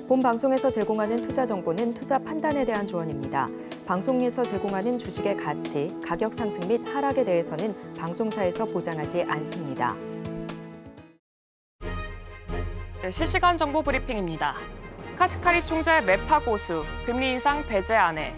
본 방송에서 제공하는 투자 정보는 투자 판단에 대한 조언입니다. 방송에서 제공하는 주식의 가치, 가격 상승 및 하락에 대해서는 방송사에서 보장하지 않습니다. 네, 실시간 정보 브리핑입니다. 카시카리 총재 매파 고수, 금리 인상 배제 안해.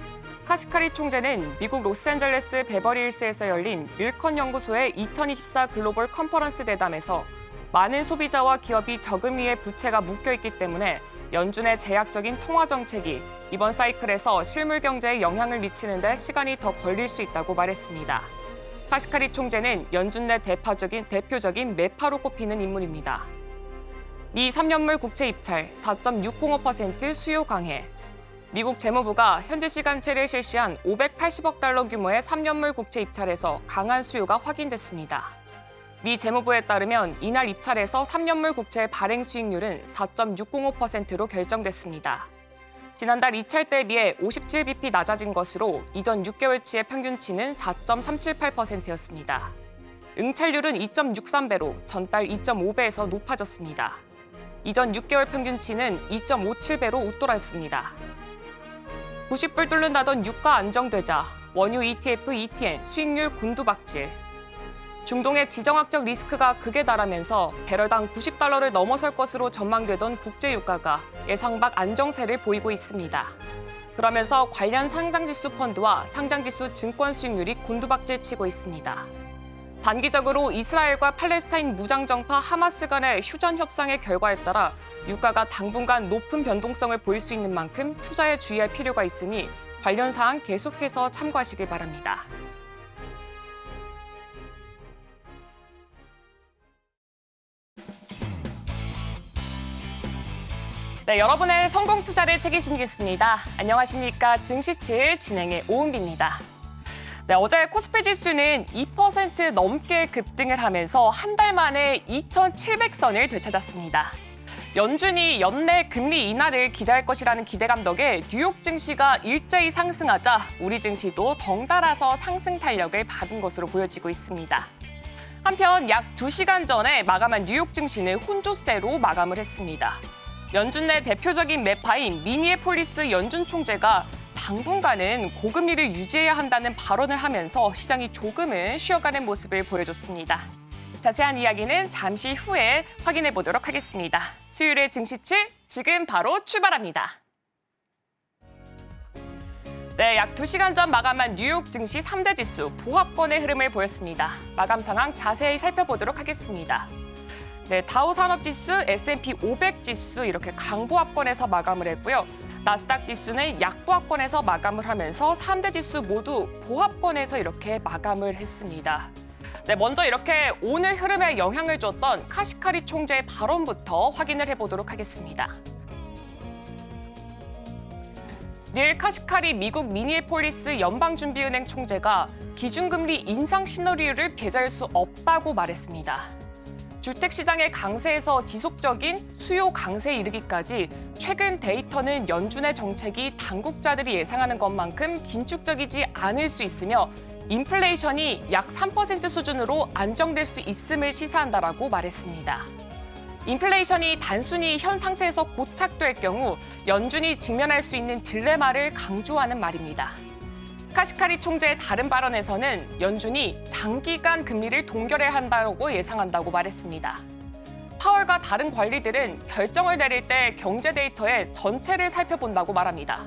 카시카리 총재는 미국 로스앤젤레스 베버리힐스에서 열린 밀컨 연구소의 2024 글로벌 컨퍼런스 대담에서 많은 소비자와 기업이 저금리에 부채가 묶여있기 때문에 연준의 제약적인 통화 정책이 이번 사이클에서 실물 경제에 영향을 미치는 데 시간이 더 걸릴 수 있다고 말했습니다. 카시카리 총재는 연준 내 대표적인 매파로 꼽히는 인물입니다. 미 3년물 국채 입찰 4.605% 수요 강해. 미국 재무부가 현지 시간 7일 실시한 580억 달러 규모의 3년물 국채 입찰에서 강한 수요가 확인됐습니다. 미 재무부에 따르면 이날 입찰에서 3년물 국채의 발행 수익률은 4.605%로 결정됐습니다. 지난달 입찰 대비해 57bp 낮아진 것으로 이전 6개월치의 평균치는 4.378%였습니다. 응찰률은 2.63배로 전달 2.5배에서 높아졌습니다. 이전 6개월 평균치는 2.57배로 웃돌았습니다. 90불 뚫는다던 유가 안정되자 원유 ETF, ETN 수익률 곤두박질. 중동의 지정학적 리스크가 극에 달하면서 배럴당 90달러를 넘어설 것으로 전망되던 국제유가가 예상 밖 안정세를 보이고 있습니다. 그러면서 관련 상장지수 펀드와 상장지수 증권 수익률이 곤두박질 치고 있습니다. 단기적으로 이스라엘과 팔레스타인 무장정파 하마스 간의 휴전 협상의 결과에 따라 유가가 당분간 높은 변동성을 보일 수 있는 만큼 투자에 주의할 필요가 있으니 관련 사항 계속해서 참고하시길 바랍니다. 네, 여러분의 성공 투자를 책임지겠습니다. 안녕하십니까. 증시7 진행의 오은비입니다. 네, 어제 코스피 지수는 2% 넘게 급등을 하면서 한 달 만에 2,700선을 되찾았습니다. 연준이 연내 금리 인하를 기대할 것이라는 기대감 덕에 뉴욕 증시가 일제히 상승하자 우리 증시도 덩달아서 상승 탄력을 받은 것으로 보여지고 있습니다. 한편 약 2시간 전에 마감한 뉴욕 증시는 혼조세로 마감을 했습니다. 연준 내 대표적인 매파인 미니애폴리스 연준 총재가 당분간은 고금리를 유지해야 한다는 발언을 하면서 시장이 조금은 쉬어가는 모습을 보여줬습니다. 자세한 이야기는 잠시 후에 확인해 보도록 하겠습니다. 수요일의 증시7 지금 바로 출발합니다. 네, 약 2시간 전 마감한 뉴욕 증시 3대 지수 보합권의 흐름을 보였습니다. 마감 상황 자세히 살펴보도록 하겠습니다. 네, 다우 산업지수, S&P 500 지수 이렇게 강보합권에서 마감을 했고요. 나스닥 지수는 약보합권에서 마감을 하면서 3대 지수 모두 보합권에서 이렇게 마감을 했습니다. 네, 먼저 이렇게 오늘 흐름에 영향을 줬던 카시카리 총재의 발언부터 확인을 해보도록 하겠습니다. 닐 카시카리 미국 미니애폴리스 연방준비은행 총재가 기준금리 인상 시나리오를 배제할 수 없다고 말했습니다. 주택시장의 강세에서 지속적인 수요 강세에 이르기까지 최근 데이터는 연준의 정책이 당국자들이 예상하는 것만큼 긴축적이지 않을 수 있으며 인플레이션이 약 3% 수준으로 안정될 수 있음을 시사한다라고 말했습니다. 인플레이션이 단순히 현 상태에서 고착될 경우 연준이 직면할 수 있는 딜레마를 강조하는 말입니다. 카시카리 총재의 다른 발언에서는 연준이 장기간 금리를 동결해야 한다고 예상한다고 말했습니다. 파월과 다른 관리들은 결정을 내릴 때 경제 데이터의 전체를 살펴본다고 말합니다.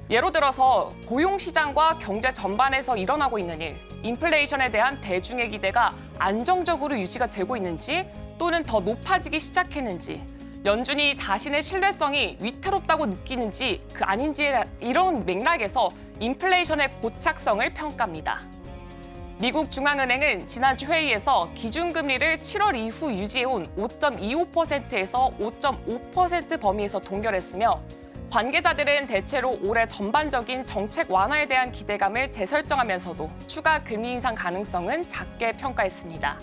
예로 들어서 고용시장과 경제 전반에서 일어나고 있는 일, 인플레이션에 대한 대중의 기대가 안정적으로 유지가 되고 있는지 또는 더 높아지기 시작했는지, 연준이 자신의 신뢰성이 위태롭다고 느끼는지 그 아닌지에 이런 맥락에서 인플레이션의 고착성을 평가합니다. 미국 중앙은행은 지난주 회의에서 기준금리를 7월 이후 유지해온 5.25%에서 5.5% 범위에서 동결했으며 관계자들은 대체로 올해 전반적인 정책 완화에 대한 기대감을 재설정하면서도 추가 금리 인상 가능성은 작게 평가했습니다.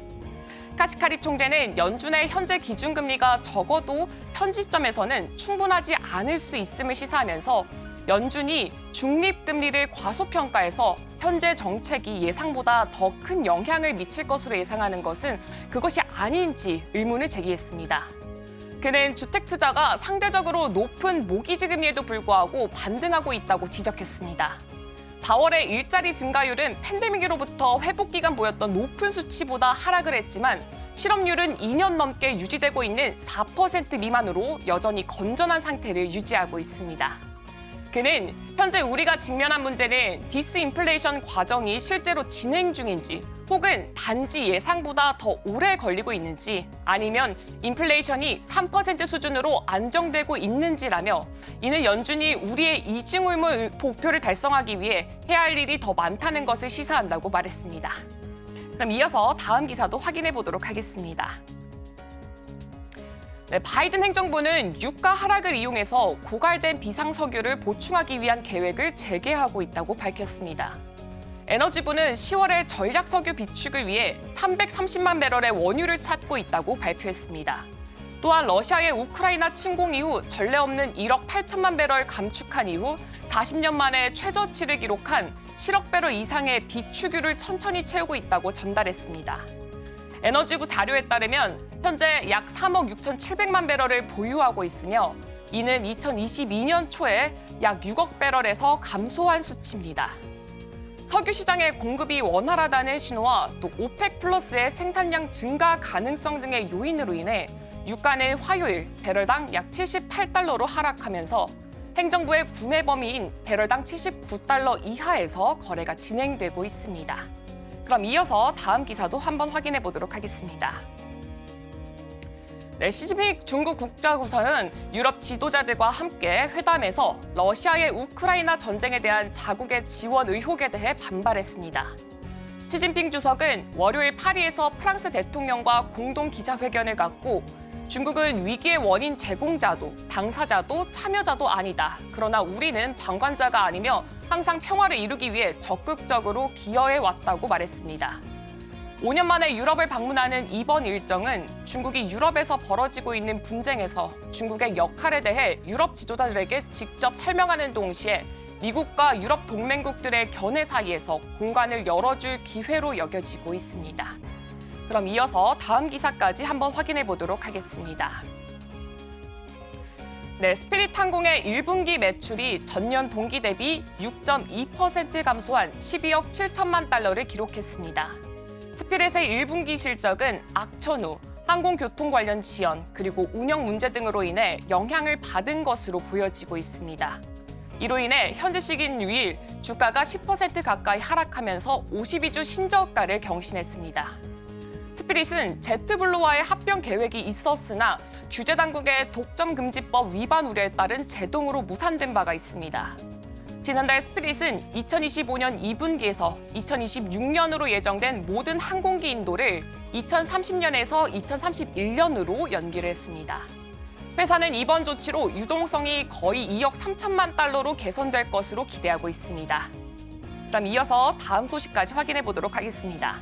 카시카리 총재는 연준의 현재 기준금리가 적어도 현 시점에서는 충분하지 않을 수 있음을 시사하면서 연준이 중립금리를 과소평가해서 현재 정책이 예상보다 더 큰 영향을 미칠 것으로 예상하는 것은 그것이 아닌지 의문을 제기했습니다. 그는 주택 투자가 상대적으로 높은 모기지금리에도 불구하고 반등하고 있다고 지적했습니다. 4월의 일자리 증가율은 팬데믹으로부터 회복 기간 보였던 높은 수치보다 하락을 했지만 실업률은 2년 넘게 유지되고 있는 4% 미만으로 여전히 건전한 상태를 유지하고 있습니다. 그는 현재 우리가 직면한 문제는 디스인플레이션 과정이 실제로 진행 중인지 혹은 단지 예상보다 더 오래 걸리고 있는지 아니면 인플레이션이 3% 수준으로 안정되고 있는지라며 이는 연준이 우리의 이중의무 목표를 달성하기 위해 해야 할 일이 더 많다는 것을 시사한다고 말했습니다. 그럼 이어서 다음 기사도 확인해 보도록 하겠습니다. 바이든 행정부는 유가 하락을 이용해서 고갈된 비상석유를 보충하기 위한 계획을 재개하고 있다고 밝혔습니다. 에너지부는 10월에 전략석유 비축을 위해 330만 배럴의 원유를 찾고 있다고 발표했습니다. 또한 러시아의 우크라이나 침공 이후 전례 없는 1억 8천만 배럴 감축한 이후 40년 만에 최저치를 기록한 7억 배럴 이상의 비축유를 천천히 채우고 있다고 전달했습니다. 에너지부 자료에 따르면 현재 약 3억 6,700만 배럴을 보유하고 있으며 이는 2022년 초에 약 6억 배럴에서 감소한 수치입니다. 석유 시장의 공급이 원활하다는 신호와 또 오펙 플러스의 생산량 증가 가능성 등의 요인으로 인해 유가는 화요일 배럴당 약 78달러로 하락하면서 행정부의 구매 범위인 배럴당 79달러 이하에서 거래가 진행되고 있습니다. 그럼 이어서 다음 기사도 한번 확인해 보도록 하겠습니다. 시진핑 중국 국가구성은 유럽 지도자들과 함께 회담에서 러시아의 우크라이나 전쟁에 대한 자국의 지원 의혹에 대해 반발했습니다. 시진핑 주석은 월요일 파리에서 프랑스 대통령과 공동 기자회견을 갖고 중국은 위기의 원인 제공자도 당사자도 참여자도 아니다. 그러나 우리는 방관자가 아니며 항상 평화를 이루기 위해 적극적으로 기여해 왔다고 말했습니다. 5년 만에 유럽을 방문하는 이번 일정은 중국이 유럽에서 벌어지고 있는 분쟁에서 중국의 역할에 대해 유럽 지도자들에게 직접 설명하는 동시에 미국과 유럽 동맹국들의 견해 사이에서 공간을 열어줄 기회로 여겨지고 있습니다. 그럼 이어서 다음 기사까지 한번 확인해 보도록 하겠습니다. 스피릿 항공의 1분기 매출이 전년 동기 대비 6.2% 감소한 12억 7천만 달러를 기록했습니다. 스피릿의 1분기 실적은 악천 후 항공교통 관련 지연 그리고 운영 문제 등으로 인해 영향을 받은 것으로 보여지고 있습니다. 이로 인해 현지 시기인 6일 주가가 10% 가까이 하락하면서 52주 신저가를 경신했습니다. 스피릿은 제트블루와의 합병 계획이 있었으나 규제 당국의 독점금지법 위반 우려에 따른 제동으로 무산된 바가 있습니다. 지난달 스피릿은 2025년 2분기에서 2026년으로 예정된 모든 항공기 인도를 2030년에서 2031년으로 연기를 했습니다. 회사는 이번 조치로 유동성이 거의 2억 3천만 달러로 개선될 것으로 기대하고 있습니다. 그럼 이어서 다음 소식까지 확인해 보도록 하겠습니다.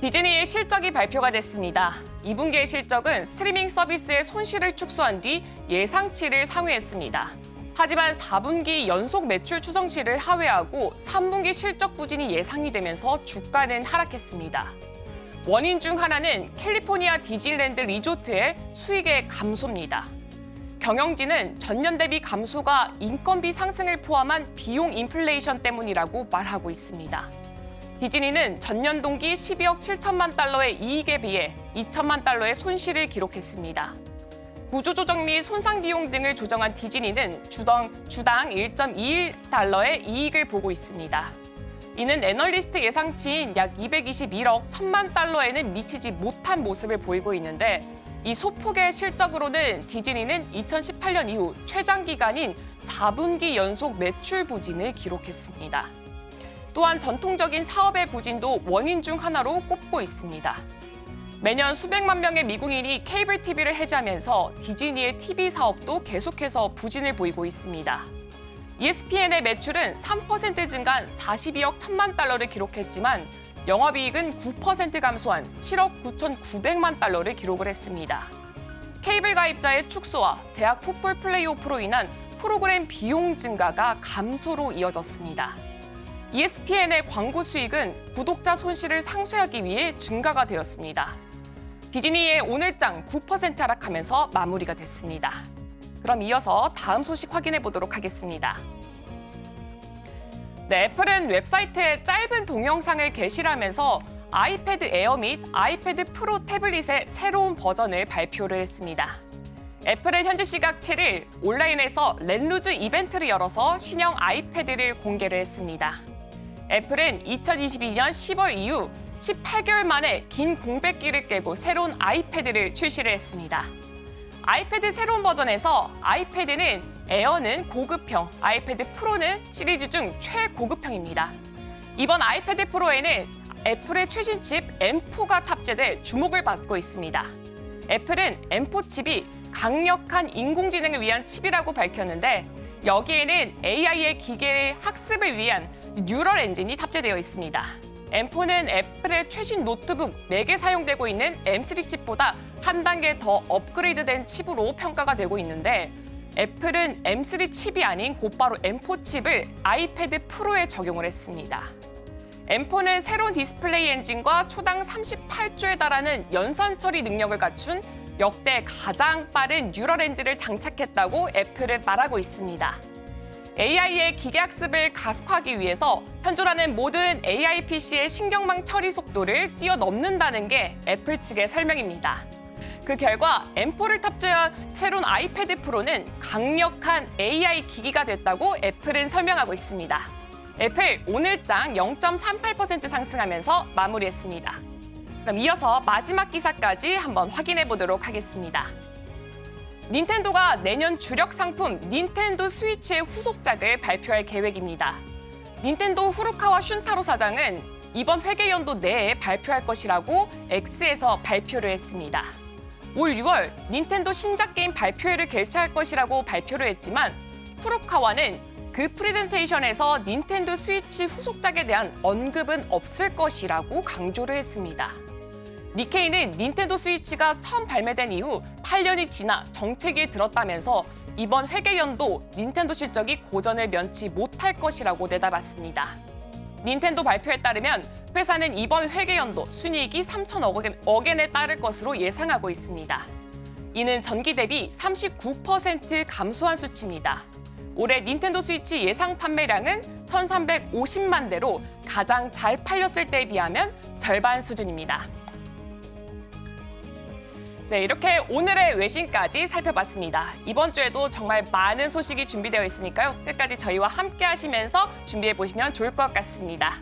디즈니의 실적이 발표가 됐습니다. 2분기의 실적은 스트리밍 서비스의 손실을 축소한 뒤 예상치를 상회했습니다. 하지만 4분기 연속 매출 추정치를 하회하고 3분기 실적 부진이 예상이 되면서 주가는 하락했습니다. 원인 중 하나는 캘리포니아 디즈니랜드 리조트의 수익의 감소입니다. 경영진은 전년 대비 감소가 인건비 상승을 포함한 비용 인플레이션 때문이라고 말하고 있습니다. 디즈니는 전년 동기 12억 7천만 달러의 이익에 비해 2천만 달러의 손실을 기록했습니다. 구조조정 및 손상 비용 등을 조정한 디즈니는 주당 1.21달러의 이익을 보고 있습니다. 이는 애널리스트 예상치인 약 221억 1천만 달러에는 미치지 못한 모습을 보이고 있는데 이 소폭의 실적으로는 디즈니는 2018년 이후 최장 기간인 4분기 연속 매출 부진을 기록했습니다. 또한 전통적인 사업의 부진도 원인 중 하나로 꼽고 있습니다. 매년 수백만 명의 미국인이 케이블 TV를 해지하면서 디즈니의 TV 사업도 계속해서 부진을 보이고 있습니다. ESPN의 매출은 3% 증가한 42억 1천만 달러를 기록했지만 영업이익은 9% 감소한 7억 9,900만 달러를 기록을 했습니다. 케이블 가입자의 축소와 대학 풋볼 플레이오프로 인한 프로그램 비용 증가가 감소로 이어졌습니다. ESPN의 광고 수익은 구독자 손실을 상쇄하기 위해 증가가 되었습니다. 디즈니의 오늘장 9% 하락하면서 마무리가 됐습니다. 그럼 이어서 다음 소식 확인해 보도록 하겠습니다. 네, 애플은 웹사이트에 짧은 동영상을 게시하면서 아이패드 에어 및 아이패드 프로 태블릿의 새로운 버전을 발표를 했습니다. 애플은 현지 시각 7일 온라인에서 렌루즈 이벤트를 열어서 신형 아이패드를 공개를 했습니다. 애플은 2022년 10월 이후 18개월 만에 긴 공백기를 깨고 새로운 아이패드를 출시를 했습니다. 아이패드 새로운 버전에서 아이패드는 에어는 고급형, 아이패드 프로는 시리즈 중 최고급형입니다. 이번 아이패드 프로에는 애플의 최신 칩 M4가 탑재돼 주목을 받고 있습니다. 애플은 M4 칩이 강력한 인공지능을 위한 칩이라고 밝혔는데 여기에는 AI의 기계 학습을 위한 뉴럴 엔진이 탑재되어 있습니다. M4는 애플의 최신 노트북 맥에 사용되고 있는 M3 칩보다 한 단계 더 업그레이드된 칩으로 평가가 되고 있는데 애플은 M3 칩이 아닌 곧바로 M4 칩을 아이패드 프로에 적용을 했습니다. M4는 새로운 디스플레이 엔진과 초당 38조에 달하는 연산 처리 능력을 갖춘 역대 가장 빠른 뉴럴 엔진을 장착했다고 애플은 말하고 있습니다. AI의 기계학습을 가속화하기 위해서 현존하는 모든 AI PC의 신경망 처리 속도를 뛰어넘는다는 게 애플 측의 설명입니다. 그 결과 M4를 탑재한 새로운 아이패드 프로는 강력한 AI 기기가 됐다고 애플은 설명하고 있습니다. 애플 오늘장 0.38% 상승하면서 마무리했습니다. 그럼 이어서 마지막 기사까지 한번 확인해 보도록 하겠습니다. 닌텐도가 내년 주력 상품 닌텐도 스위치의 후속작을 발표할 계획입니다. 닌텐도 후루카와 슌타로 사장은 이번 회계연도 내에 발표할 것이라고 X에서 발표를 했습니다. 올 6월 닌텐도 신작 게임 발표회를 개최할 것이라고 발표를 했지만 후루카와는 그 프레젠테이션에서 닌텐도 스위치 후속작에 대한 언급은 없을 것이라고 강조를 했습니다. 니케이는 닌텐도 스위치가 처음 발매된 이후 8년이 지나 정체기에 들었다면서 이번 회계연도 닌텐도 실적이 고전을 면치 못할 것이라고 내다봤습니다. 닌텐도 발표에 따르면 회사는 이번 회계연도 순이익이 3천억 엔에 따를 것으로 예상하고 있습니다. 이는 전기 대비 39% 감소한 수치입니다. 올해 닌텐도 스위치 예상 판매량은 1,350만 대로 가장 잘 팔렸을 때에 비하면 절반 수준입니다. 네, 이렇게 오늘의 외신까지 살펴봤습니다. 이번 주에도 정말 많은 소식이 준비되어 있으니까요. 끝까지 저희와 함께 하시면서 준비해 보시면 좋을 것 같습니다.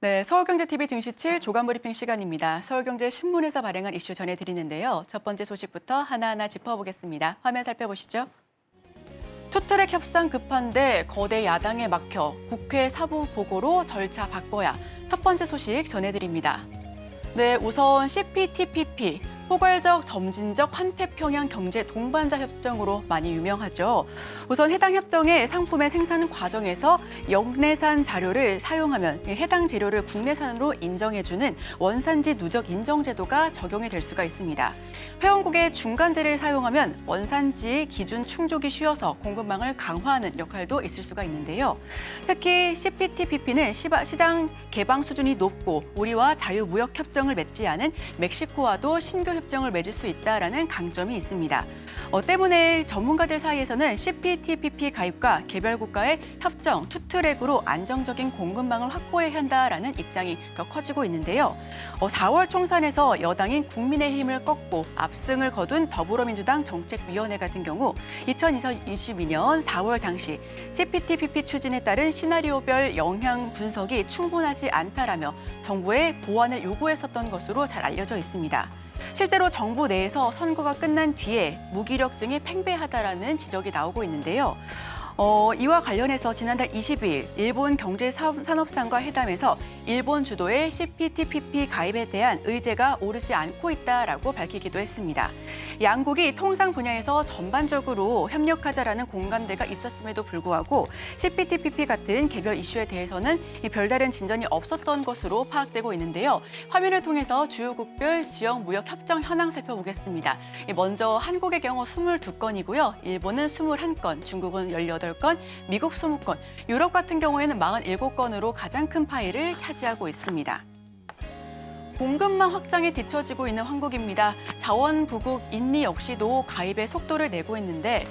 네, 서울경제TV 증시 7 조간 브리핑 시간입니다. 서울경제신문에서 발행한 이슈 전해드리는데요. 첫 번째 소식부터 하나하나 짚어보겠습니다. 화면 살펴보시죠. 투트랙 협상 급한데 거대 야당에 막혀 국회 사부 보고로 절차 바꿔야 첫 번째 소식 전해드립니다. 네, 우선 CPTPP, 포괄적 점진적 환태평양 경제 동반자 협정으로 많이 유명하죠. 우선 해당 협정의 상품의 생산 과정에서 영내산 자료를 사용하면 해당 재료를 국내산으로 인정해주는 원산지 누적 인정 제도가 적용이 될 수가 있습니다. 회원국의 중간재를 사용하면 원산지 기준 충족이 쉬워서 공급망을 강화하는 역할도 있을 수가 있는데요. 특히 CPTPP는 시장 개방 수준이 높고 우리와 자유무역 협정을 맺지 않은 멕시코와도 신규 협정을 맺을 수 있다라는 강점이 있습니다. 때문에 전문가들 사이에서는 CPTPP 가입과 개별 국가의 협정 투트랙으로 안정적인 공급망을 확보해야 한다라는 입장이 더 커지고 있는데요. 4월 총선에서 여당인 국민의힘을 꺾고 압승을 거둔 더불어민주당 정책위원회 같은 경우 2022년 4월 당시 CPTPP 추진에 따른 시나리오별 영향 분석이 충분하지 않다라며 정부에 보완을 요구했었던 것으로 잘 알려져 있습니다. 실제로 정부 내에서 선거가 끝난 뒤에 무기력증이 팽배하다라는 지적이 나오고 있는데요. 이와 관련해서 지난달 22일 일본 경제산업상과 회담에서 일본 주도의 CPTPP 가입에 대한 의제가 오르지 않고 있다라고 밝히기도 했습니다. 양국이 통상 분야에서 전반적으로 협력하자라는 공감대가 있었음에도 불구하고 CPTPP 같은 개별 이슈에 대해서는 별다른 진전이 없었던 것으로 파악되고 있는데요. 화면을 통해서 주요국별 지역 무역 협정 현황 살펴보겠습니다. 먼저 한국의 경우 22건이고요. 일본은 21건, 중국은 18건, 미국 20건, 유럽 같은 경우에는 47건으로 가장 큰 파일을 차지하고 있습니다. 공급망 확장에 뒤처지고 있는 한국입니다. 자원부국 인리 역시도 가입의 속도를 내고 있는데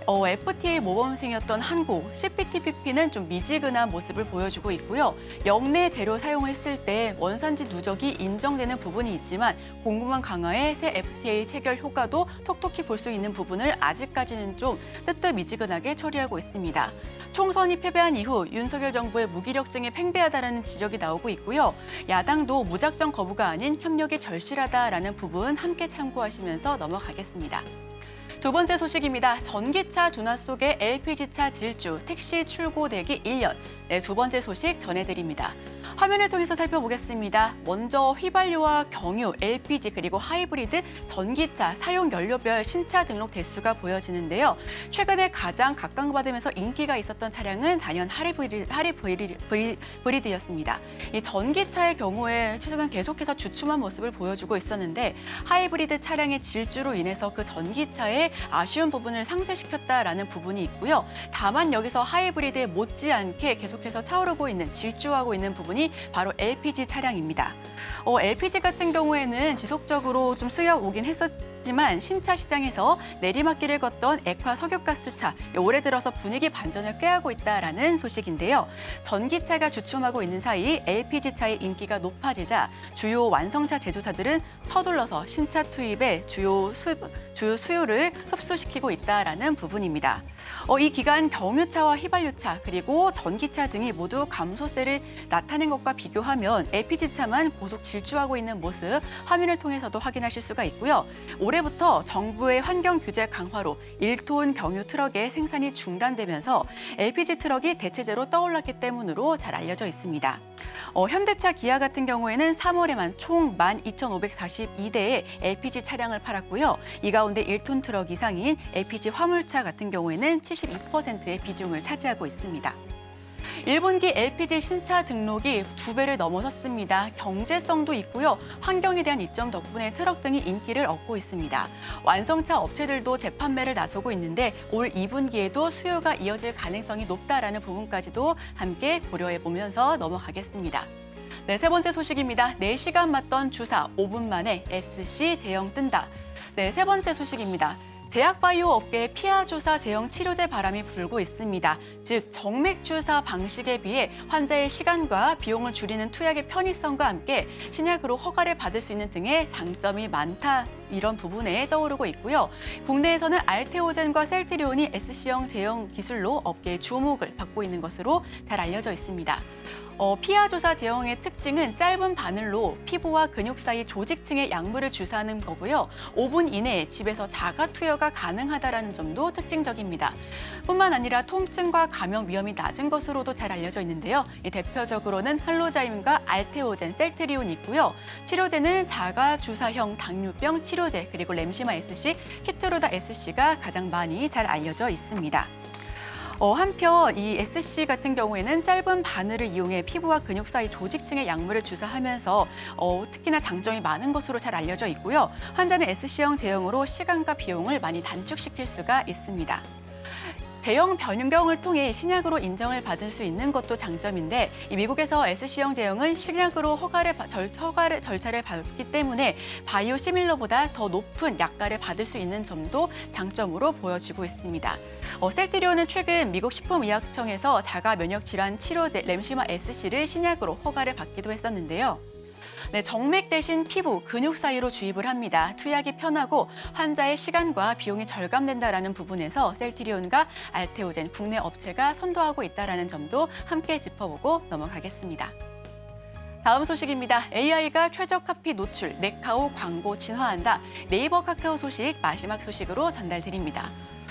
FTA 모범생이었던 한국, CPTPP는 좀 미지근한 모습을 보여주고 있고요. 역내 재료 사용했을 때 원산지 누적이 인정되는 부분이 있지만 공급망 강화에 새 FTA 체결 효과도 톡톡히 볼 수 있는 부분을 아직까지는 좀 뜨뜻미지근하게 처리하고 있습니다. 총선이 패배한 이후 윤석열 정부의 무기력증이 팽배하다라는 지적이 나오고 있고요. 야당도 무작정 거부가 아닌 협력이 절실하다라는 부분 함께 참고하시면서 넘어가겠습니다. 두 번째 소식입니다. 전기차 둔화 속에 LPG차 질주, 택시 출고되기 1년. 네, 두 번째 소식 전해드립니다. 화면을 통해서 살펴보겠습니다. 먼저 휘발유와 경유, LPG 그리고 하이브리드, 전기차, 사용 연료별 신차 등록 대수가 보여지는데요. 최근에 가장 각광받으면서 인기가 있었던 차량은 단연 하이브리드였습니다. 이 전기차의 경우에 최근 계속해서 주춤한 모습을 보여주고 있었는데 하이브리드 차량의 질주로 인해서 그 전기차의 아쉬운 부분을 상쇄시켰다라는 부분이 있고요. 다만 여기서 하이브리드에 못지않게 계속해서 차오르고 있는, 질주하고 있는 부분이 바로 LPG 차량입니다. LPG 같은 경우에는 지속적으로 좀 쓰여오긴 했었지만 신차 시장에서 내리막길을 걷던 액화 석유가스차, 올해 들어서 분위기 반전을 꾀하고 있다라는 소식인데요. 전기차가 주춤하고 있는 사이 LPG차의 인기가 높아지자 주요 완성차 제조사들은 서둘러서 신차 투입에 주요 수요를 흡수시키고 있다라는 부분입니다. 이 기간 경유차와 휘발유차 그리고 전기차 등이 모두 감소세를 나타낸 것과 비교하면 LPG차만 고속 질주하고 있는 모습 화면을 통해서도 확인하실 수가 있고요. 올해부터 정부의 환경 규제 강화로 1톤 경유 트럭의 생산이 중단되면서 LPG 트럭이 대체제로 떠올랐기 때문으로 잘 알려져 있습니다. 현대차, 기아 같은 경우에는 3월에만 총 12,542대의 LPG 차량을 팔았고요. 이 가운데 1톤 트럭 이상인 LPG 화물차 같은 경우에는 72%의 비중을 차지하고 있습니다. 1분기 LPG 신차 등록이 2배를 넘어섰습니다. 경제성도 있고요. 환경에 대한 이점 덕분에 트럭 등이 인기를 얻고 있습니다. 완성차 업체들도 재판매를 나서고 있는데 올 2분기에도 수요가 이어질 가능성이 높다라는 부분까지도 함께 고려해 보면서 넘어가겠습니다. 네, 세 번째 소식입니다. 4시간 맞던 주사 5분 만에 SC 제형 뜬다. 네, 세 번째 소식입니다. 제약바이오 업계에 피하 주사 제형 치료제 바람이 불고 있습니다. 즉 정맥 주사 방식에 비해 환자의 시간과 비용을 줄이는 투약의 편의성과 함께 신약으로 허가를 받을 수 있는 등의 장점이 많다. 이런 부분에 떠오르고 있고요. 국내에서는 알테오젠과 셀트리온이 SC형 제형 기술로 업계의 주목을 받고 있는 것으로 잘 알려져 있습니다. 피하 주사 제형의 특징은 짧은 바늘로 피부와 근육 사이 조직층에 약물을 주사하는 거고요. 5분 이내에 집에서 자가 투여가 가능하다는 점도 특징적입니다. 뿐만 아니라 통증과 감염 위험이 낮은 것으로도 잘 알려져 있는데요. 대표적으로는 할로자임과 알테오젠, 셀트리온이 있고요. 치료제는 자가 주사형 당뇨병 치료제 그리고 램시마 SC, 키트로다 SC가 가장 많이 잘 알려져 있습니다. 한편 이 SC 같은 경우에는 짧은 바늘을 이용해 피부와 근육 사이 조직층에 약물을 주사하면서 특히나 장점이 많은 것으로 잘 알려져 있고요. 환자는 SC형 제형으로 시간과 비용을 많이 단축시킬 수가 있습니다. 제형 변경을 통해 신약으로 인정을 받을 수 있는 것도 장점인데 미국에서 SC형 제형은 신약으로 절차를 밟기 때문에 바이오 시밀러보다 더 높은 약가를 받을 수 있는 점도 장점으로 보여지고 있습니다. 셀트리온은 최근 미국 식품의약청에서 자가 면역 질환 치료제 램시마 SC를 신약으로 허가를 받기도 했었는데요. 네, 정맥 대신 피부, 근육 사이로 주입을 합니다. 투약이 편하고 환자의 시간과 비용이 절감된다는 부분에서 셀트리온과 알테오젠 국내 업체가 선도하고 있다는 점도 함께 짚어보고 넘어가겠습니다. 다음 소식입니다. AI가 최저카피 노출, 네카오 광고 진화한다. 네이버 카카오 소식 마지막 소식으로 전달드립니다.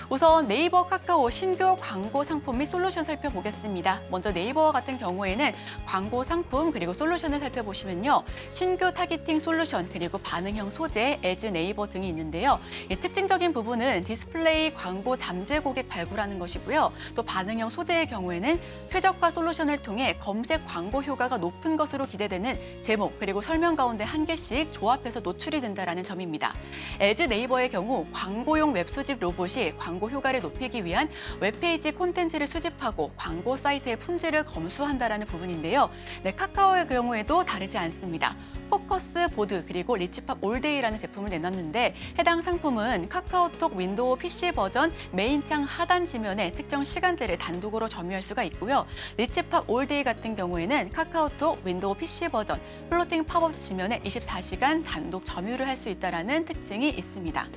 우선 네이버 카카오 신규 광고 상품 및 솔루션 살펴보겠습니다. 먼저 네이버와 같은 경우에는 광고 상품 그리고 솔루션을 살펴보시면요. 신규 타깃팅 솔루션 그리고 반응형 소재, 에즈 네이버 등이 있는데요. 특징적인 부분은 디스플레이 광고 잠재 고객 발굴하는 것이고요. 또 반응형 소재의 경우에는 최저가 솔루션을 통해 검색 광고 효과가 높은 것으로 기대되는 제목 그리고 설명 가운데 한 개씩 조합해서 노출이 된다는 점입니다. 에즈 네이버의 경우 광고용 웹 수집 로봇이 광고 효과를 높이기 위한 웹페이지 콘텐츠를 수집하고 광고 사이트의 품질을 검수한다는 부분인데요. 네, 카카오의 경우에도 다르지 않습니다. 포커스 보드 그리고 리치팝 올데이라는 제품을 내놨는데 해당 상품은 카카오톡 윈도우 PC 버전 메인창 하단 지면에 특정 시간대를 단독으로 점유할 수가 있고요. 리치팝 올데이 같은 경우에는 카카오톡 윈도우 PC 버전 플로팅 팝업 지면에 24시간 단독 점유를 할 수 있다는 특징이 있습니다.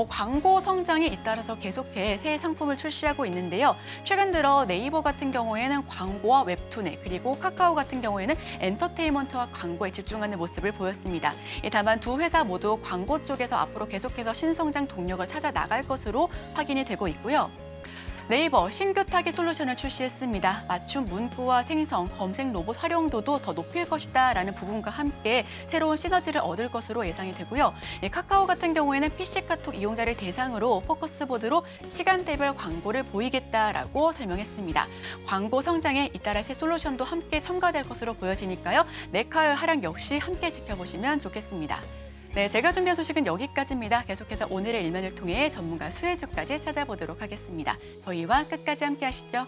광고 성장에 잇따라서 계속해 새 상품을 출시하고 있는데요. 최근 들어 네이버 같은 경우에는 광고와 웹툰에 그리고 카카오 같은 경우에는 엔터테인먼트와 광고에 집중하는 모습을 보였습니다. 다만 두 회사 모두 광고 쪽에서 앞으로 계속해서 신성장 동력을 찾아 나갈 것으로 확인이 되고 있고요. 네이버 신규 타깃 솔루션을 출시했습니다. 맞춤 문구와 생성, 검색 로봇 활용도도 더 높일 것이다 라는 부분과 함께 새로운 시너지를 얻을 것으로 예상이 되고요. 카카오 같은 경우에는 PC카톡 이용자를 대상으로 포커스보드로 시간대별 광고를 보이겠다라고 설명했습니다. 광고 성장에 잇따라 새 솔루션도 함께 첨가될 것으로 보여지니까요. 네카의 하락 역시 함께 지켜보시면 좋겠습니다. 네, 제가 준비한 소식은 여기까지입니다. 계속해서 오늘의 일면을 통해 전문가 수혜주까지 찾아보도록 하겠습니다. 저희와 끝까지 함께 하시죠.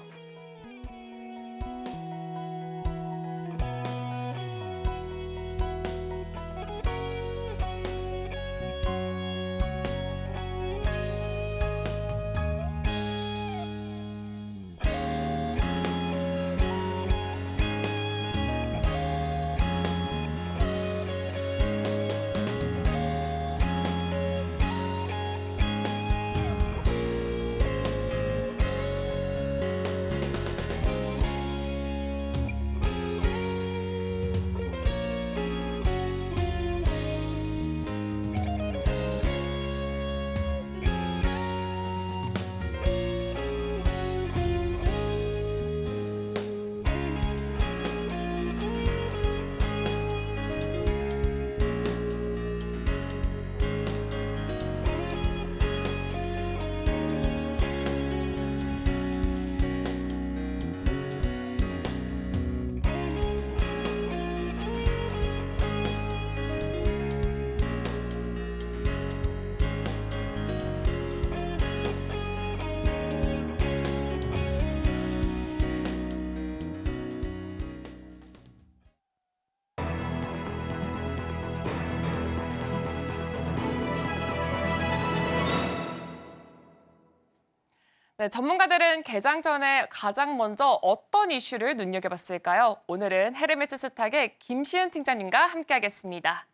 네, 전문가들은 개장 전에 가장 먼저 어떤 이슈를 눈여겨봤을까요? 오늘은 헤르메스 스탁의 김시은 팀장님과 함께하겠습니다.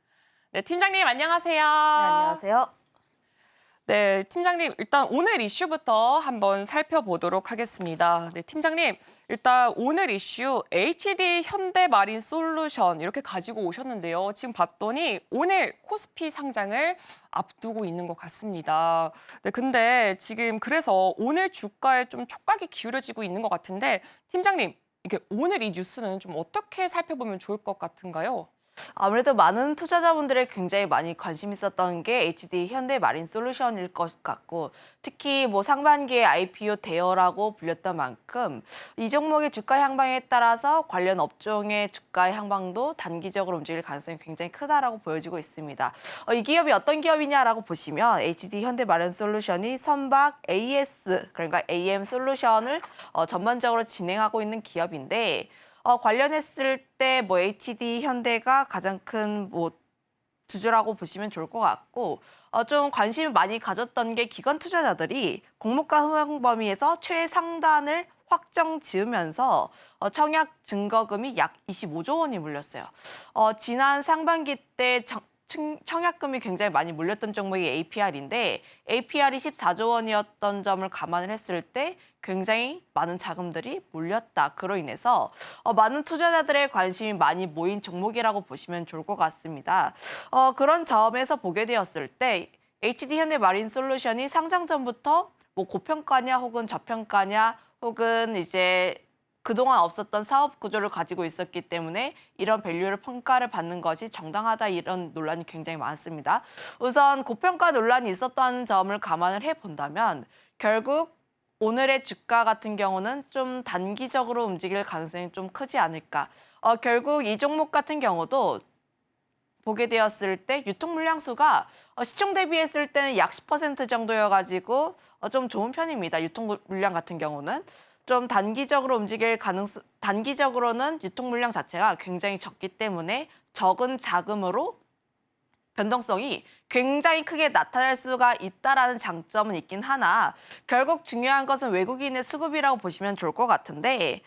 네, 팀장님 안녕하세요. 네, 안녕하세요. 네, 팀장님 일단 오늘 이슈부터 한번 살펴보도록 하겠습니다. 네, 팀장님 일단 오늘 이슈 HD 현대마린 솔루션 이렇게 가지고 오셨는데요. 지금 봤더니 오늘 코스피 상장을 앞두고 있는 것 같습니다. 네, 근데 지금 그래서 오늘 주가에 좀 촉각이 기울어지고 있는 것 같은데 팀장님 이게 오늘 이 뉴스는 좀 어떻게 살펴보면 좋을 것 같은가요? 아무래도 많은 투자자분들의 굉장히 많이 관심 있었던 게 HD 현대마린 솔루션일 것 같고 특히 뭐 상반기에 IPO 대여라고 불렸던 만큼 이 종목의 주가 향방에 따라서 관련 업종의 주가 향방도 단기적으로 움직일 가능성이 굉장히 크다라고 보여지고 있습니다. 이 기업이 어떤 기업이냐라고 보시면 HD 현대마린 솔루션이 선박 AS 그러니까 AM 솔루션을 전반적으로 진행하고 있는 기업인데 관련했을 때 뭐 HD 현대가 가장 큰 뭐 주주라고 보시면 좋을 것 같고 좀 관심을 많이 가졌던 게 기관 투자자들이 공모가 흥행 범위에서 최상단을 확정 지으면서 청약 증거금이 약 25조 원이 물렸어요. 지난 상반기 때 청약금이 굉장히 많이 몰렸던 종목이 APR인데 APR이 14조 원이었던 점을 감안을 했을 때 굉장히 많은 자금들이 몰렸다. 그로 인해서 많은 투자자들의 관심이 많이 모인 종목이라고 보시면 좋을 것 같습니다. 그런 점에서 보게 되었을 때 HD 현대마린솔루션이 상장 전부터 뭐 고평가냐 혹은 저평가냐 혹은 이제 그동안 없었던 사업 구조를 가지고 있었기 때문에 이런 밸류를 평가를 받는 것이 정당하다 이런 논란이 굉장히 많습니다. 우선 고평가 논란이 있었다는 점을 감안을 해본다면 결국 오늘의 주가 같은 경우는 좀 단기적으로 움직일 가능성이 좀 크지 않을까. 결국 이 종목 같은 경우도 보게 되었을 때 유통 물량 수가 시총 대비했을 때는 약 10% 정도여가지고 좀 좋은 편입니다. 유통 물량 같은 경우는. 좀 단기적으로 움직일 단기적으로는 유통 물량 자체가 굉장히 적기 때문에 적은 자금으로 변동성이 굉장히 크게 나타날 수가 있다라는 장점은 있긴 하나 결국 중요한 것은 외국인의 수급이라고 보시면 좋을 것 같은데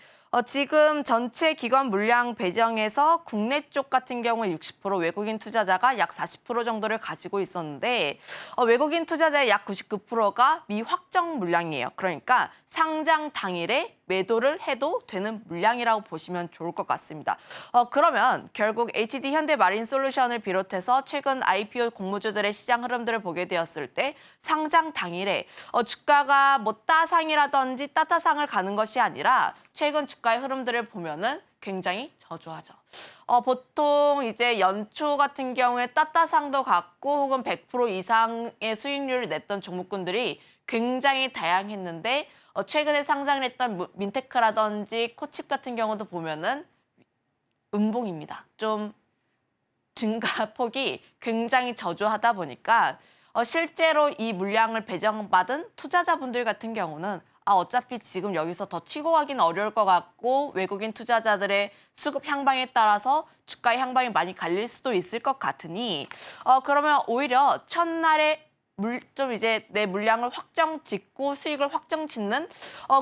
지금 전체 기관 물량 배정에서 국내 쪽 같은 경우 60%, 외국인 투자자가 약 40% 정도를 가지고 있었는데 외국인 투자자의 약 99%가 미확정 물량이에요. 그러니까 상장 당일에 매도를 해도 되는 물량이라고 보시면 좋을 것 같습니다. 그러면 결국 HD 현대마린솔루션을 비롯해서 최근 IPO 공모주들의 시장 흐름들을 보게 되었을 때 상장 당일에 주가가 뭐 따상이라든지 따타상을 가는 것이 아니라 최근 주가의 흐름들을 보면은 굉장히 저조하죠. 보통 이제 연초 같은 경우에 따따상도 갔고 혹은 100% 이상의 수익률을 냈던 종목군들이 굉장히 다양했는데 최근에 상장을 했던 민테크라든지 코칩 같은 경우도 보면은 음봉입니다. 좀 증가폭이 굉장히 저조하다 보니까 실제로 이 물량을 배정받은 투자자분들 같은 경우는 어차피 지금 여기서 더 치고 가기는 어려울 것 같고 외국인 투자자들의 수급 향방에 따라서 주가의 향방이 많이 갈릴 수도 있을 것 같으니 그러면 오히려 첫날에 좀 이제 내 물량을 확정 짓고 수익을 확정 짓는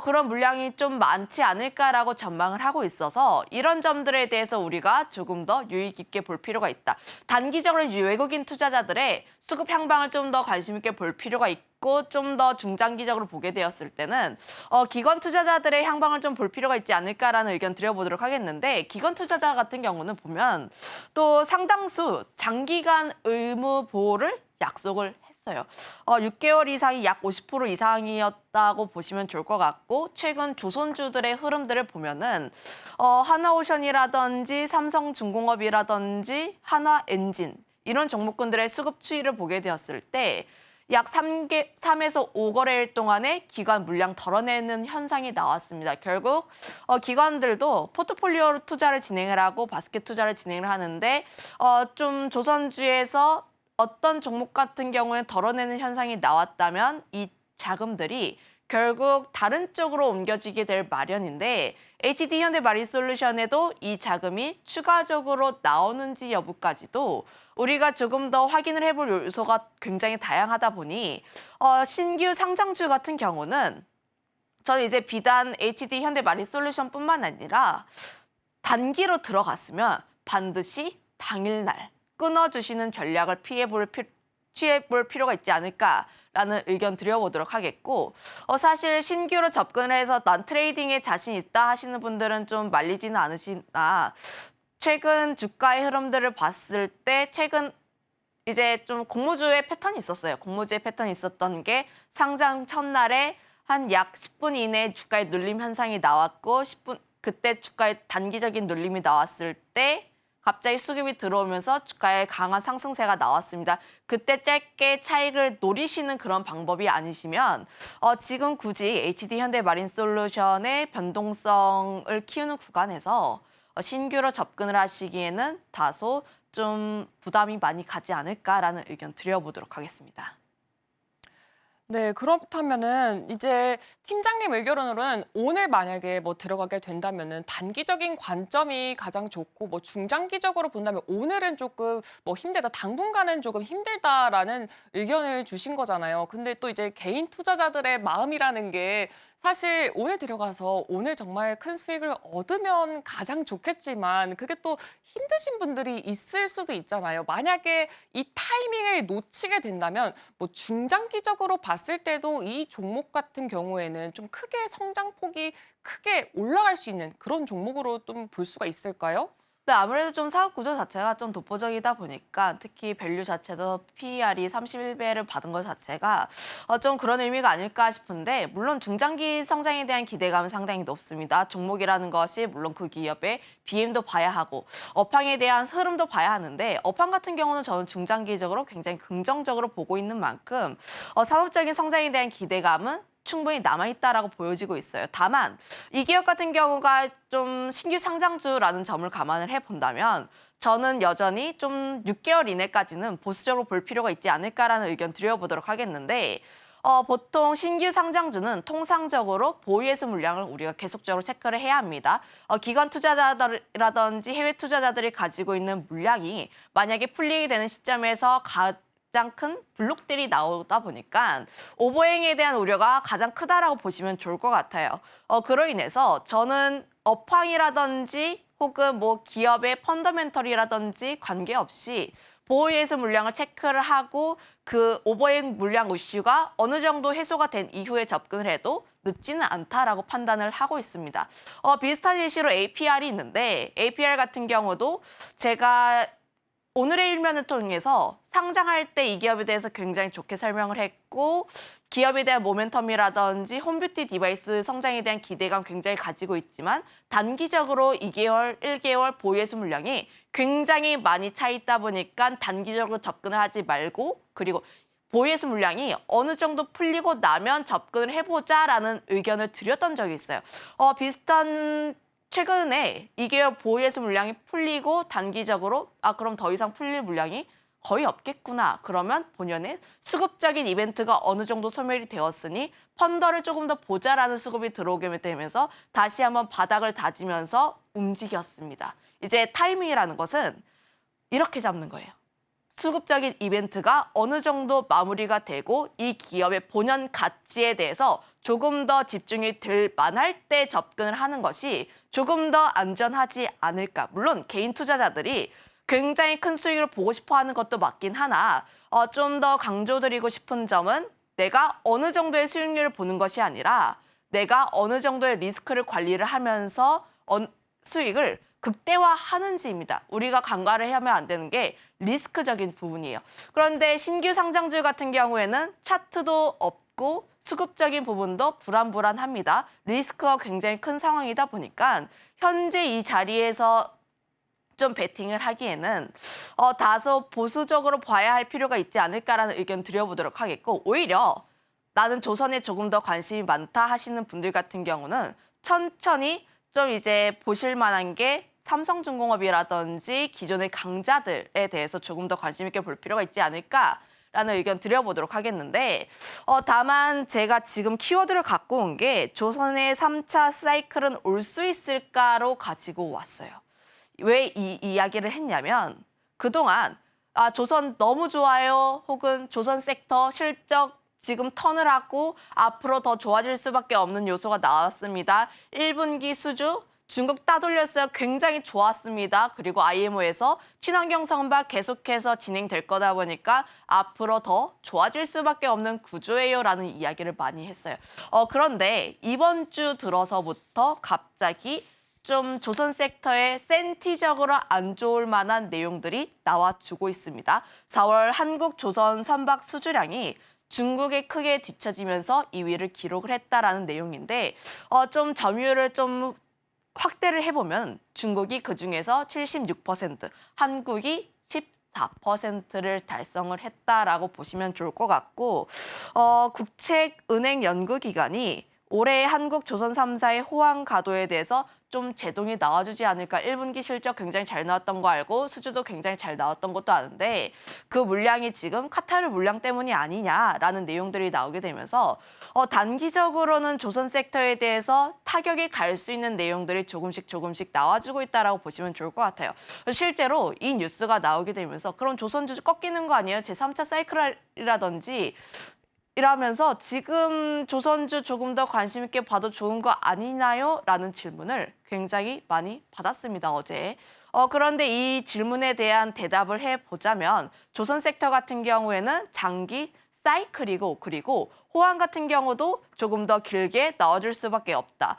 그런 물량이 좀 많지 않을까라고 전망을 하고 있어서 이런 점들에 대해서 우리가 조금 더 유의 깊게 볼 필요가 있다. 단기적으로 외국인 투자자들의 수급 향방을 좀 더 관심 있게 볼 필요가 있고 좀 더 중장기적으로 보게 되었을 때는 기관 투자자들의 향방을 좀 볼 필요가 있지 않을까라는 의견 드려보도록 하겠는데 기관 투자자 같은 경우는 보면 또 상당수 장기간 의무 보호를 약속을 했어요. 6개월 이상이 약 50% 이상이었다고 보시면 좋을 것 같고 최근 조선주들의 흐름들을 보면은 하나오션이라든지 삼성중공업이라든지 하나엔진 이런 종목군들의 수급 추이를 보게 되었을 때 약 3에서 5거래일 동안에 기관 물량 덜어내는 현상이 나왔습니다. 결국 기관들도 포트폴리오 투자를 진행을 하고 바스켓 투자를 진행을 하는데 좀 조선주에서 어떤 종목 같은 경우에 덜어내는 현상이 나왔다면 이 자금들이 결국 다른 쪽으로 옮겨지게 될 마련인데 HD 현대마린솔루션에도 이 자금이 추가적으로 나오는지 여부까지도 우리가 조금 더 확인을 해볼 요소가 굉장히 다양하다 보니 신규 상장주 같은 경우는 저는 이제 비단 HD 현대마린솔루션뿐만 아니라 단기로 들어갔으면 반드시 당일날 끊어주시는 전략을 취해볼 필요가 있지 않을까라는 의견 드려보도록 하겠고 사실 신규로 접근을 해서 난 트레이딩에 자신 있다 하시는 분들은 좀 말리지는 않으시나 최근 주가의 흐름들을 봤을 때 최근 이제 좀 공모주의 패턴이 있었어요. 공모주의 패턴이 있었던 게 상장 첫날에 한 약 10분 이내에 주가의 눌림 현상이 나왔고 그때 주가의 단기적인 눌림이 나왔을 때 갑자기 수급이 들어오면서 주가에 강한 상승세가 나왔습니다. 그때 짧게 차익을 노리시는 그런 방법이 아니시면 지금 굳이 HD 현대마린솔루션의 변동성을 키우는 구간에서 신규로 접근을 하시기에는 다소 좀 부담이 많이 가지 않을까라는 의견 드려보도록 하겠습니다. 네, 그렇다면은 이제 팀장님 의견으로는 오늘 만약에 뭐 들어가게 된다면은 단기적인 관점이 가장 좋고 뭐 중장기적으로 본다면 오늘은 조금 뭐 힘들다, 당분간은 조금 힘들다라는 의견을 주신 거잖아요. 근데 또 이제 개인 투자자들의 마음이라는 게 사실 오늘 들어가서 오늘 정말 큰 수익을 얻으면 가장 좋겠지만 그게 또 힘드신 분들이 있을 수도 있잖아요. 만약에 이 타이밍을 놓치게 된다면 뭐 중장기적으로 봤을 때도 이 종목 같은 경우에는 좀 크게 성장폭이 크게 올라갈 수 있는 그런 종목으로 좀 볼 수가 있을까요? 네, 아무래도 좀 사업 구조 자체가 좀 독보적이다 보니까 특히 밸류 자체도 PER이 31배를 받은 것 자체가 좀 그런 의미가 아닐까 싶은데 물론 중장기 성장에 대한 기대감은 상당히 높습니다. 종목이라는 것이 물론 그 기업의 BM도 봐야 하고 업황에 대한 흐름도 봐야 하는데 업황 같은 경우는 저는 중장기적으로 굉장히 긍정적으로 보고 있는 만큼 산업적인 성장에 대한 기대감은 충분히 남아있다라고 보여지고 있어요. 다만 이 기업 같은 경우가 좀 신규 상장주라는 점을 감안을 해본다면 저는 여전히 좀 6개월 이내까지는 보수적으로 볼 필요가 있지 않을까라는 의견 드려보도록 하겠는데 보통 신규 상장주는 통상적으로 보유해수 물량을 우리가 계속적으로 체크를 해야 합니다. 기관 투자자라든지 해외 투자자들이 가지고 있는 물량이 만약에 풀리게 되는 시점에서 가장 큰 블록들이 나오다 보니까 오버행에 대한 우려가 가장 크다라고 보시면 좋을 것 같아요. 그로 인해서 저는 업황이라든지 혹은 뭐 기업의 펀더멘털이라든지 관계없이 보유해수 물량을 체크를 하고 그 오버행 물량 이슈가 어느 정도 해소가 된 이후에 접근을 해도 늦지는 않다라고 판단을 하고 있습니다. 비슷한 예시로 APR이 있는데 APR 같은 경우도 제가 오늘의 일면을 통해서 상장할 때 이 기업에 대해서 굉장히 좋게 설명을 했고 기업에 대한 모멘텀이라든지 홈뷰티 디바이스 성장에 대한 기대감 굉장히 가지고 있지만 단기적으로 2개월, 1개월 보유해수 물량이 굉장히 많이 차 있다 보니까 단기적으로 접근을 하지 말고 그리고 보유해수 물량이 어느 정도 풀리고 나면 접근을 해보자라는 의견을 드렸던 적이 있어요. 비슷한 최근에 2개월 보유해수 물량이 풀리고 단기적으로 그럼 더 이상 풀릴 물량이 거의 없겠구나. 그러면 본연의 수급적인 이벤트가 어느 정도 소멸이 되었으니 펀더를 조금 더 보자라는 수급이 들어오게 되면서 다시 한번 바닥을 다지면서 움직였습니다. 이제 타이밍이라는 것은 이렇게 잡는 거예요. 수급적인 이벤트가 어느 정도 마무리가 되고 이 기업의 본연 가치에 대해서 조금 더 집중이 될 만할 때 접근을 하는 것이 조금 더 안전하지 않을까. 물론 개인 투자자들이 굉장히 큰 수익을 보고 싶어 하는 것도 맞긴 하나 좀 더 강조드리고 싶은 점은 내가 어느 정도의 수익률을 보는 것이 아니라 내가 어느 정도의 리스크를 관리를 하면서 수익을 극대화하는지입니다. 우리가 간과를 하면 안 되는 게 리스크적인 부분이에요. 그런데 신규 상장주 같은 경우에는 차트도 없고 수급적인 부분도 불안합니다. 리스크가 굉장히 큰 상황이다 보니까 현재 이 자리에서 좀 베팅을 하기에는 다소 보수적으로 봐야 할 필요가 있지 않을까라는 의견 드려보도록 하겠고 오히려 나는 조선에 조금 더 관심이 많다 하시는 분들 같은 경우는 천천히 좀 이제 보실 만한 게 삼성중공업이라든지 기존의 강자들에 대해서 조금 더 관심 있게 볼 필요가 있지 않을까라는 의견 드려보도록 하겠는데 다만 제가 지금 키워드를 갖고 온 게 조선의 3차 사이클은 올 수 있을까로 가지고 왔어요. 왜 이 이야기를 했냐면 그동안 조선 너무 좋아요 혹은 조선 섹터 실적 지금 턴을 하고 앞으로 더 좋아질 수밖에 없는 요소가 나왔습니다. 1분기 수주 중국 따돌렸어요. 굉장히 좋았습니다. 그리고 IMO에서 친환경 선박 계속해서 진행될 거다 보니까 앞으로 더 좋아질 수밖에 없는 구조예요라는 이야기를 많이 했어요. 그런데 이번 주 들어서부터 갑자기 좀 조선 섹터에 센티적으로 안 좋을 만한 내용들이 나와주고 있습니다. 4월 한국 조선 선박 수주량이 중국에 크게 뒤처지면서 2위를 기록을 했다라는 내용인데 좀 점유율을 좀 확대를 해보면 중국이 그중에서 76%, 한국이 14%를 달성을 했다라고 보시면 좋을 것 같고 국책은행 연구기관이 올해 한국 조선 3사의 호황 가도에 대해서 좀 제동이 나와주지 않을까. 1분기 실적 굉장히 잘 나왔던 거 알고 수주도 굉장히 잘 나왔던 것도 아는데 그 물량이 지금 카타르 물량 때문이 아니냐라는 내용들이 나오게 되면서 단기적으로는 조선 섹터에 대해서 타격이 갈 수 있는 내용들이 조금씩 나와주고 있다라고 보시면 좋을 것 같아요. 실제로 이 뉴스가 나오게 되면서 그럼 조선주 꺾이는 거 아니에요? 제3차 사이클이라든지 이라면서 지금 조선주 조금 더 관심 있게 봐도 좋은 거 아니나요? 라는 질문을 굉장히 많이 받았습니다, 어제. 그런데 이 질문에 대한 대답을 해보자면 조선 섹터 같은 경우에는 장기 사이클이고 그리고 호황 같은 경우도 조금 더 길게 나와줄 수밖에 없다.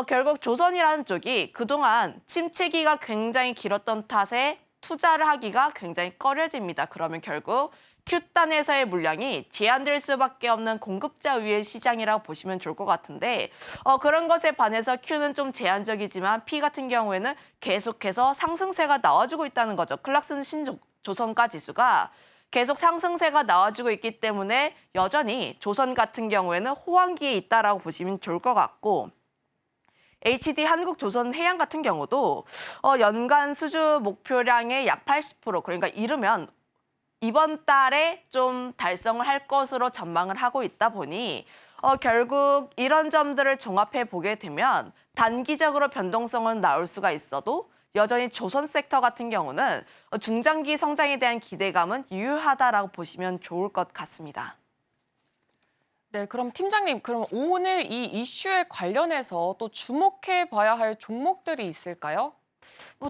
결국 조선이라는 쪽이 그동안 침체기가 굉장히 길었던 탓에 투자를 하기가 굉장히 꺼려집니다. 그러면 결국 Q단에서의 물량이 제한될 수밖에 없는 공급자 위의 시장이라고 보시면 좋을 것 같은데 그런 것에 반해서 Q는 좀 제한적이지만 P 같은 경우에는 계속해서 상승세가 나와주고 있다는 거죠. 클락슨 신조선가 지수가 계속 상승세가 나와주고 있기 때문에 여전히 조선 같은 경우에는 호황기에 있다라고 보시면 좋을 것 같고 HD 한국조선해양 같은 경우도 연간 수주 목표량의 약 80% 그러니까 이르면 이번 달에 좀 달성을 할 것으로 전망을 하고 있다 보니 결국 이런 점들을 종합해 보게 되면 단기적으로 변동성은 나올 수가 있어도 여전히 조선 섹터 같은 경우는 중장기 성장에 대한 기대감은 유효하다라고 보시면 좋을 것 같습니다. 네, 그럼 팀장님, 그럼 오늘 이 이슈에 관련해서 또 주목해 봐야 할 종목들이 있을까요?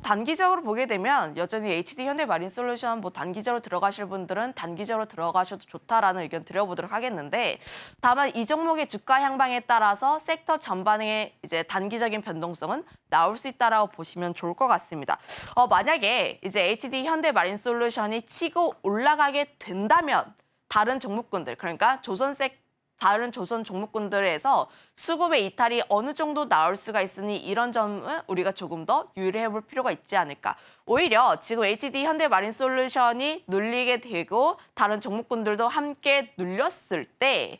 단기적으로 보게 되면 여전히 HD 현대마린솔루션 단기적으로 들어가실 분들은 단기적으로 들어가셔도 좋다라는 의견 드려보도록 하겠는데 다만 이 종목의 주가 향방에 따라서 섹터 전반의 이제 단기적인 변동성은 나올 수 있다라고 보시면 좋을 것 같습니다. 만약에 이제 HD 현대마린솔루션이 치고 올라가게 된다면 다른 종목군들 그러니까 다른 조선 종목군들에서 수급의 이탈이 어느 정도 나올 수가 있으니 이런 점은 우리가 조금 더 유의해 볼 필요가 있지 않을까. 오히려 지금 HD 현대마린솔루션이 눌리게 되고 다른 종목군들도 함께 눌렸을 때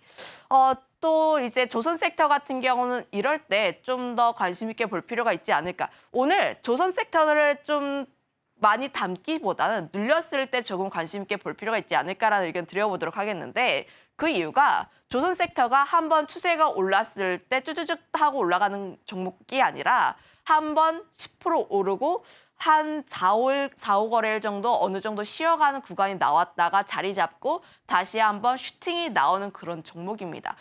또 이제 조선 섹터 같은 경우는 이럴 때 좀 더 관심 있게 볼 필요가 있지 않을까. 오늘 조선 섹터를 좀 많이 담기보다는 눌렸을 때 조금 관심 있게 볼 필요가 있지 않을까라는 의견 드려보도록 하겠는데 그 이유가 조선 섹터가 한번 추세가 올랐을 때 쭈쭈쭈 하고 올라가는 종목이 아니라 한번 10% 오르고 한 4, 5거래일 정도 어느 정도 쉬어가는 구간이 나왔다가 자리 잡고 다시 한번 슈팅이 나오는 그런 종목입니다.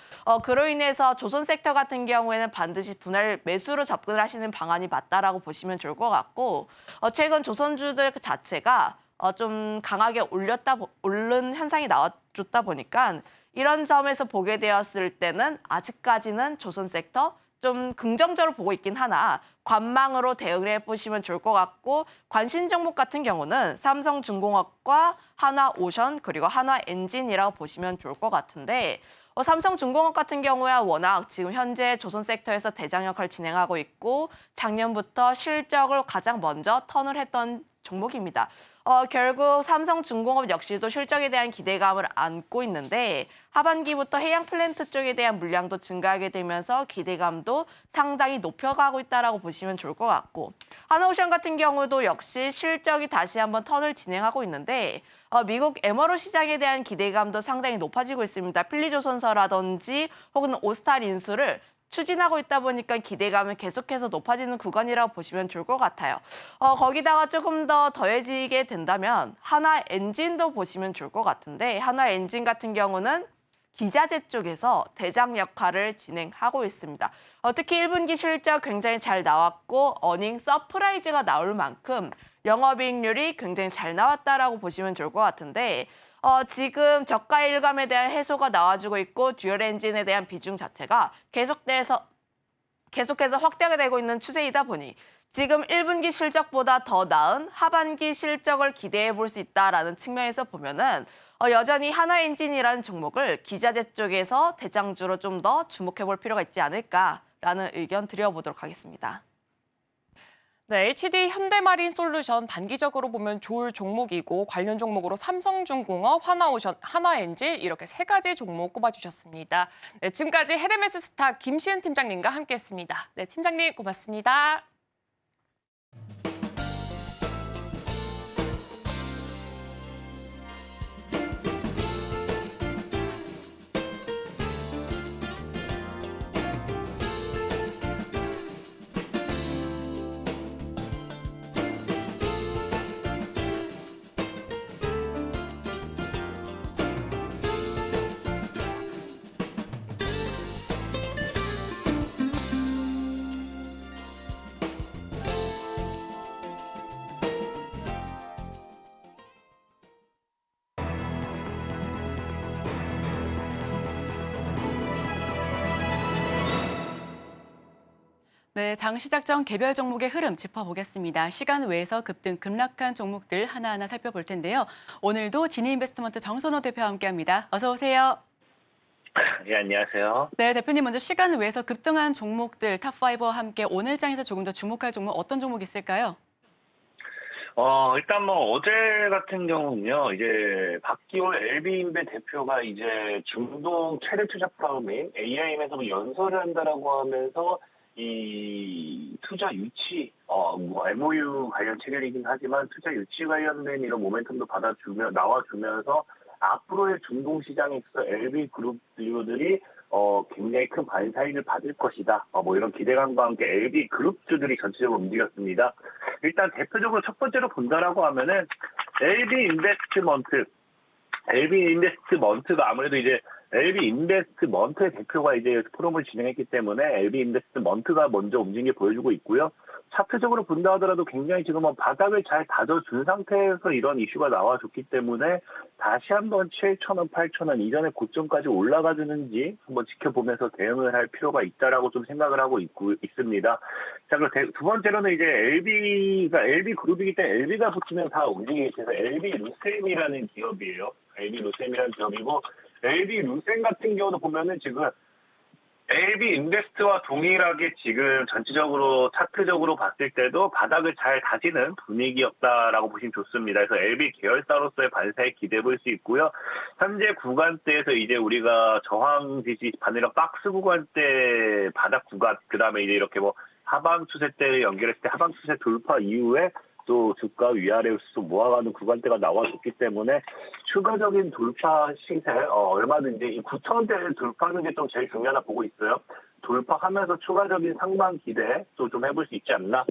그로 인해서 조선 섹터 같은 경우에는 반드시 분할 매수로 접근을 하시는 방안이 맞다라고 보시면 좋을 것 같고 최근 조선주들 그 자체가 좀 강하게 오른 현상이 나와줬다 보니까 이런 점에서 보게 되었을 때는 아직까지는 조선 섹터 좀 긍정적으로 보고 있긴 하나 관망으로 대응을 해보시면 좋을 것 같고 관심 종목 같은 경우는 삼성중공업과 한화오션 그리고 한화엔진이라고 보시면 좋을 것 같은데 삼성중공업 같은 경우야 워낙 지금 현재 조선 섹터에서 대장 역할을 진행하고 있고 작년부터 실적을 가장 먼저 턴을 했던 종목입니다. 결국 삼성중공업 역시도 실적에 대한 기대감을 안고 있는데 하반기부터 해양 플랜트 쪽에 대한 물량도 증가하게 되면서 기대감도 상당히 높여가고 있다라고 보시면 좋을 것 같고 한화오션 같은 경우도 역시 실적이 다시 한번 턴을 진행하고 있는데 미국 MRO 시장에 대한 기대감도 상당히 높아지고 있습니다. 필리조선사라든지 혹은 오스탈 인수를 추진하고 있다 보니까 기대감은 계속해서 높아지는 구간이라고 보시면 좋을 것 같아요. 거기다가 조금 더 더해지게 된다면 한화엔진도 보시면 좋을 것 같은데 한화엔진 같은 경우는 기자재 쪽에서 대장 역할을 진행하고 있습니다. 특히 1분기 실적 굉장히 잘 나왔고 어닝 서프라이즈가 나올 만큼 영업이익률이 굉장히 잘 나왔다라고 보시면 좋을 것 같은데 지금 저가 일감에 대한 해소가 나와주고 있고 듀얼 엔진에 대한 비중 자체가 계속해서 확대가 되고 있는 추세이다 보니 지금 1분기 실적보다 더 나은 하반기 실적을 기대해 볼 수 있다라는 측면에서 보면은 여전히 한화엔진이라는 종목을 기자재 쪽에서 대장주로 좀 더 주목해 볼 필요가 있지 않을까라는 의견 드려보도록 하겠습니다. 네, HD 현대마린솔루션 단기적으로 보면 좋을 종목이고 관련 종목으로 삼성중공업, 한화오션, 한화엔진 이렇게 세 가지 종목 꼽아주셨습니다. 네, 지금까지 헤르메스 스타 김시은 팀장님과 함께했습니다. 네, 팀장님 고맙습니다. 네, 장 시작 전 개별 종목의 흐름 짚어보겠습니다. 시간 외에서 급등, 급락한 종목들 하나하나 살펴볼 텐데요. 오늘도 지니인베스트먼트 정선호 대표와 함께합니다. 어서 오세요. 예, 안녕하세요. 네, 대표님 먼저 시간 외에서 급등한 종목들 탑5와 함께 오늘 장에서 조금 더 주목할 종목 어떤 종목 있을까요? 일단 뭐 어제 같은 경우는요, 이제 박기호 LB인베 대표가 이제 중동 최대 투자 플랫폼인 AIM에서 뭐 연설을 한다라고 하면서 이 투자 유치, 뭐 MOU 관련 체결이긴 하지만 투자 유치 관련된 이런 모멘텀도 나와주면서 앞으로의 중동 시장에 있어서 LB 그룹 딜러들이 굉장히 큰 반사익을 받을 것이다. 뭐 이런 기대감과 함께 LB 그룹주들이 전체적으로 움직였습니다. 일단 대표적으로 첫 번째로 본다라고 하면은 LB 인베스트먼트가 아무래도 이제 LB 인베스트먼트의 대표가 이제 포럼을 진행했기 때문에 LB 인베스트먼트가 먼저 움직인 게 보여주고 있고요. 차트적으로 본다 하더라도 굉장히 지금 바닥을 잘 다져준 상태에서 이런 이슈가 나와줬기 때문에 다시 한번 7,000원, 8,000원 이전의 고점까지 올라가주는지 한번 지켜보면서 대응을 할 필요가 있다라고 좀 생각을 하고 있습니다. 자, 그리고 두 번째로는 이제 LB 그룹이기 때문에 LB가 붙으면 다 움직이게 돼서 LB 루셈이라는 기업이에요. LB 루셈이라는 기업이고 LB 루셈 같은 경우도 보면은 지금 LB 인베스트와 동일하게 지금 전체적으로 차트적으로 봤을 때도 바닥을 잘 다지는 분위기였다라고 보시면 좋습니다. 그래서 LB 계열사로서의 반사에 기대해 볼 수 있고요. 현재 구간대에서 이제 우리가 저항 지지 반대로 박스 구간대 바닥 구간, 그 다음에 이제 이렇게 뭐 하방 추세 때를 연결했을 때 하방 추세 돌파 이후에 또 주가 위아래로 모아가는 구간대가 나와줬기 때문에 추가적인 돌파 시세 얼마든지 이 9,000원대를 돌파하는 게 좀 제일 중요하다 보고 있어요. 돌파하면서 추가적인 상방 기대 또 좀 해볼 수 있지 않나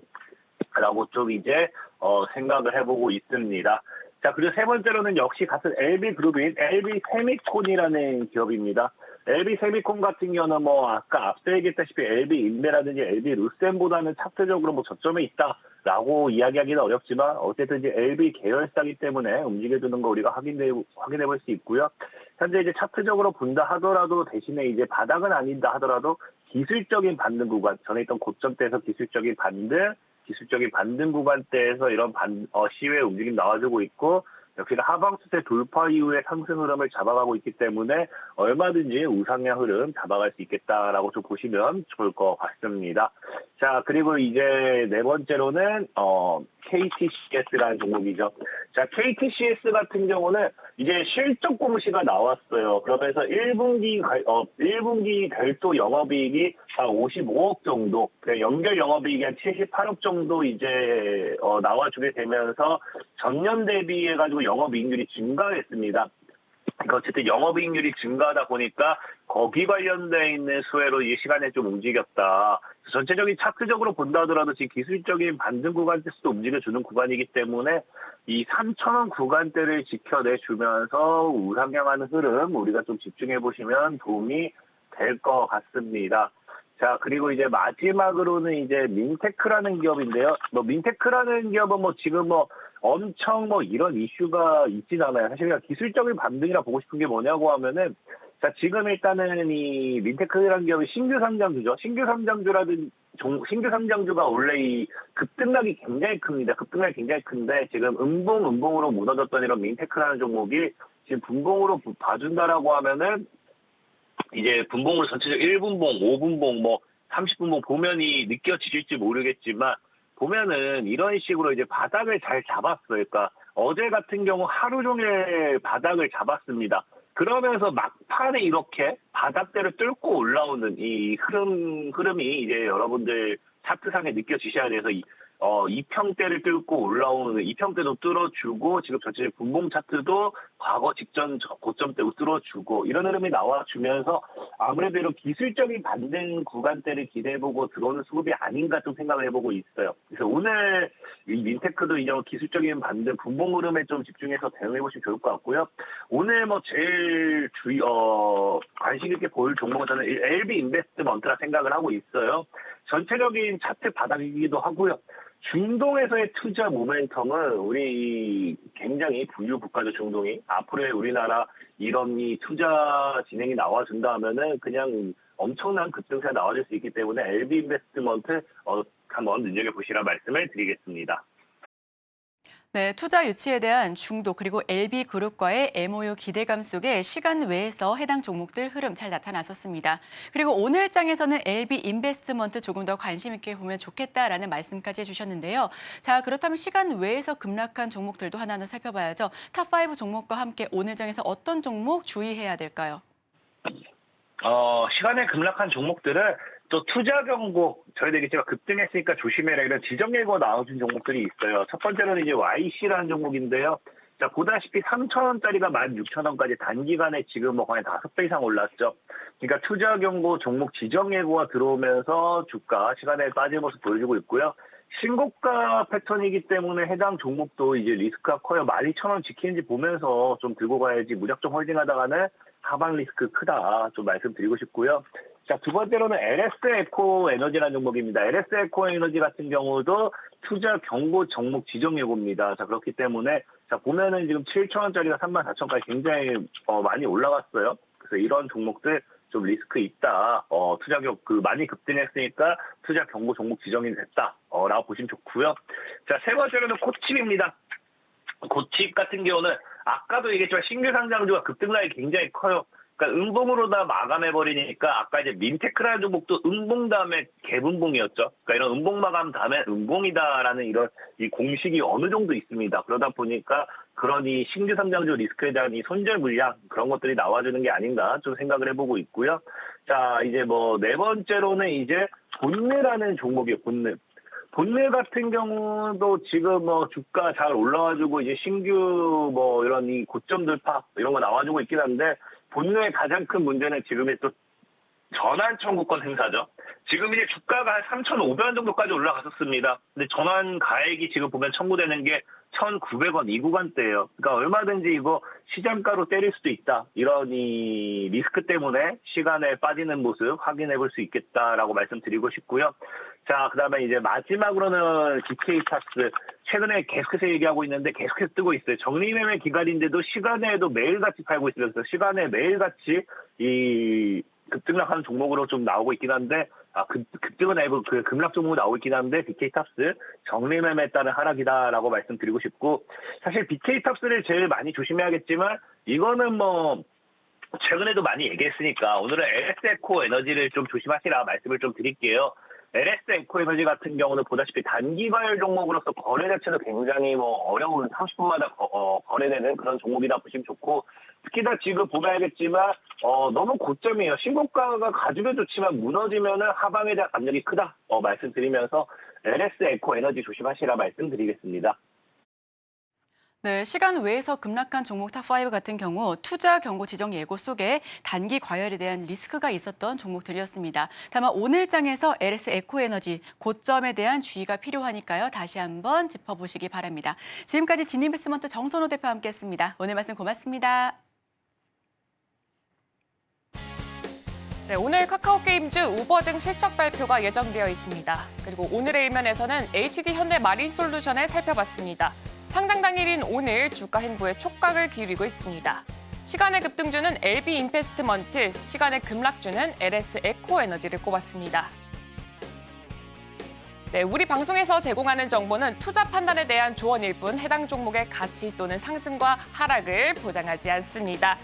라고 좀 이제 생각을 해보고 있습니다. 자, 그리고 세 번째로는 역시 같은 LB 그룹인 LB 세미콘이라는 기업입니다. LB 세미콘 같은 경우는 뭐 아까 앞서 얘기했다시피 LB 인베라든지 LB 루셈보다는 차트적으로 뭐 저점에 있다라고 이야기하기는 어렵지만 어쨌든 이제 LB 계열사기 때문에 움직여주는 거 우리가 확인해 볼 수 있고요. 현재 이제 차트적으로 본다 하더라도 대신에 이제 바닥은 아니다 하더라도 기술적인 반등 구간, 전에 있던 고점대에서 기술적인 반등 구간대에서 이런 시외 움직임 나와주고 있고 역시나 하방 추세 돌파 이후에 상승 흐름을 잡아가고 있기 때문에 얼마든지 우상향 흐름 잡아갈 수 있겠다라고 좀 보시면 좋을 것 같습니다. 자, 그리고 이제 네 번째로는 KTCS라는 종목이죠. 자, KTCS 같은 경우는 이제 실적 공시가 나왔어요. 그러면서 1분기 별도 영업이익이 한 55억 정도, 연결 영업이익이 한 78억 정도 이제 나와주게 되면서 전년 대비해가지고 영업이익률이 증가했습니다. 그러니까 어쨌든 영업이익률이 증가하다 보니까 거기 관련돼 있는 수혜로 이 시간에 좀 움직였다. 전체적인 차트적으로 본다 하더라도 지금 기술적인 반등 구간대에서도 움직여주는 구간이기 때문에 이 3,000원 구간대를 지켜내주면서 우상향하는 흐름 우리가 좀 집중해 보시면 도움이 될 것 같습니다. 자, 그리고 이제 마지막으로는 이제 민테크라는 기업인데요. 뭐 민테크라는 기업은 뭐 지금 뭐 엄청 뭐 이런 이슈가 있진 않아요. 사실 그냥 기술적인 반등이라 보고 싶은 게 뭐냐고 하면은 자, 지금 일단은 이 민테크라는 기업이 신규 상장주죠. 신규 상장주가 원래 이 급등락이 굉장히 큽니다. 급등락이 굉장히 큰데 지금 음봉으로 무너졌던 이런 민테크라는 종목이 지금 분봉으로 봐준다라고 하면은 이제 분봉으로 전체적 1분봉, 5분봉, 뭐 30분봉 보면이 느껴지실지 모르겠지만 보면은 이런 식으로 이제 바닥을 잘 잡았어요. 그러니까 어제 같은 경우 하루 종일 바닥을 잡았습니다. 그러면서 막판에 이렇게 바닥대를 뚫고 올라오는 이 흐름이 이제 여러분들 차트상에 느껴지셔야 돼서 이 평대를 뚫고 올라오는 이 평대도 뚫어주고 지금 전체 분봉 차트도 과거 직전 고점대로 뚫어주고 이런 흐름이 나와주면서 아무래도 이런 기술적인 반등 구간대를 기대해보고 들어오는 수급이 아닌가 좀 생각을 해보고 있어요. 그래서 오늘 이 민테크도 이런 기술적인 반등 분봉 흐름에 좀 집중해서 대응해보시면 좋을 것 같고요. 오늘 뭐 제일 관심 있게 보일 종목은 저는 LB 인베스트먼트라 생각을 하고 있어요. 전체적인 차트 바닥이기도 하고요. 중동에서의 투자 모멘텀은 우리 굉장히 부유국가죠, 중동이. 앞으로의 우리나라 이런 이 투자 진행이 나와준다 하면은 그냥 엄청난 급등세가 나와줄 수 있기 때문에 LB인베스트먼트 한번 눈여겨보시라 말씀을 드리겠습니다. 네, 투자 유치에 대한 중도 그리고 LB그룹과의 MOU 기대감 속에 시간 외에서 해당 종목들 흐름 잘 나타났었습니다. 그리고 오늘 장에서는 LB인베스트먼트 조금 더 관심 있게 보면 좋겠다라는 말씀까지 해주셨는데요. 자, 그렇다면 시간 외에서 급락한 종목들도 하나하나 살펴봐야죠. 탑5 종목과 함께 오늘 장에서 어떤 종목 주의해야 될까요? 시간에 급락한 종목들은 또 투자 경고, 저희도 얘기했지만 급등했으니까 조심해라 이런 지정 예고가 나와준 종목들이 있어요. 첫 번째로는 이제 YC라는 종목인데요. 자, 보다시피 3,000원짜리가 16,000원까지 단기간에 지금 뭐 거의 5배 이상 올랐죠. 그러니까 투자 경고 종목 지정 예고가 들어오면서 주가 시간에 빠진 모습 보여주고 있고요. 신고가 패턴이기 때문에 해당 종목도 이제 리스크가 커요. 12,000원 지키는지 보면서 좀 들고 가야지 무작정 홀딩하다가는 하방 리스크 크다 좀 말씀드리고 싶고요. 자, 두 번째로는 LS에코에너지라는 종목입니다. LS에코에너지 같은 경우도 투자 경고 종목 지정 예고입니다. 자, 그렇기 때문에 자 보면은 지금 7,000원짜리가 34,000원까지 굉장히 많이 올라갔어요. 그래서 이런 종목들 좀 리스크 있다. 투자 많이 급등했으니까 투자 경고 종목 지정이 됐다라고 보시면 좋고요. 자, 세 번째로는 코칩입니다. 코칩 같은 경우는 아까도 얘기했지만 신규 상장주가 급등락이 굉장히 커요. 그러니까 음봉으로 다 마감해버리니까 아까 이제 민테크라는 종목도 음봉 다음에 개분봉이었죠. 그러니까 이런 음봉 마감 다음에 음봉이다라는 이런 이 공식이 어느 정도 있습니다. 그러다 보니까 그런 이 신규 상장주 리스크에 대한 이 손절 물량 그런 것들이 나와주는 게 아닌가 좀 생각을 해보고 있고요. 자, 이제 뭐 네 번째로는 이제 본느라는 종목이에요. 본느 같은 경우도 지금 뭐 주가 잘 올라와주고 이제 신규 뭐 이런 이 고점 돌파 이런 거 나와주고 있긴 한데 본느의 가장 큰 문제는 지금의 또 전환 청구권 행사죠. 지금 이제 주가가 한 3,500원 정도까지 올라갔었습니다. 근데 전환 가액이 지금 보면 청구되는 게 1,900원 이 구간대예요. 그러니까 얼마든지 이거 시장가로 때릴 수도 있다. 이런 이 리스크 때문에 시간에 빠지는 모습 확인해 볼 수 있겠다라고 말씀드리고 싶고요. 자, 그다음에 이제 마지막으로는 DK탑스 최근에 계속해서 얘기하고 있는데 계속해서 뜨고 있어요. 정리매매 기간인데도 시간에도 매일같이 팔고 있으면서 시간에 매일같이 이 급등락하는 종목으로 좀 나오고 있긴 한데 급등은 아니고 그 급락 종목으로 나오고 있긴 한데 BK탑스 정리매매에 따른 하락이다라고 말씀드리고 싶고 사실 BK탑스를 제일 많이 조심해야겠지만 이거는 뭐 최근에도 많이 얘기했으니까 오늘은 LS에코에너지를 좀 조심하시라 말씀을 좀 드릴게요. LS에코에너지 같은 경우는 보다시피 단기 과열 종목으로서 거래 자체도 굉장히 뭐 어려운 30분마다 거래되는 그런 종목이다 보시면 좋고 특히나 지금 보면 알겠지만 너무 고점이에요. 신고가가 가지면 좋지만 무너지면은 하방에 대한 압력이 크다 말씀드리면서 LS에코에너지 조심하시라 말씀드리겠습니다. 네, 시간 외에서 급락한 종목 탑5 같은 경우 투자 경고 지정 예고 속에 단기 과열에 대한 리스크가 있었던 종목들이었습니다. 다만 오늘 장에서 LS에코에너지 고점에 대한 주의가 필요하니까요. 다시 한번 짚어보시기 바랍니다. 지금까지 진인베스트먼트 정선호 대표와 함께했습니다. 오늘 말씀 고맙습니다. 네, 오늘 카카오게임즈, 우버 등 실적 발표가 예정되어 있습니다. 그리고 오늘의 일면에서는 HD 현대마린솔루션을 살펴봤습니다. 상장 당일인 오늘 주가 행보에 촉각을 기울이고 있습니다. 시간의 급등주는 LB인베스트먼트, 시간의 급락주는 LS에코에너지를 꼽았습니다. 네, 우리 방송에서 제공하는 정보는 투자 판단에 대한 조언일 뿐 해당 종목의 가치 또는 상승과 하락을 보장하지 않습니다.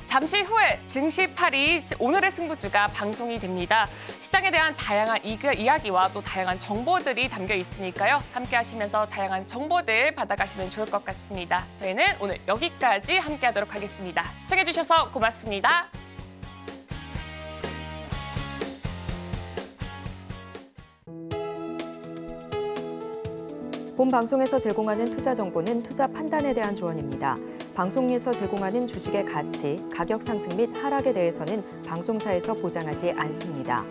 잠시 후에 증시 8위 오늘의 승부주가 방송이 됩니다. 시장에 대한 다양한 이야기와 또 다양한 정보들이 담겨 있으니까요. 함께 하시면서 다양한 정보들 받아가시면 좋을 것 같습니다. 저희는 오늘 여기까지 함께 하도록 하겠습니다. 시청해 주셔서 고맙습니다. 본 방송에서 제공하는 투자 정보는 투자 판단에 대한 조언입니다. 방송에서 제공하는 주식의 가치, 가격 상승 및 하락에 대해서는 방송사에서 보장하지 않습니다.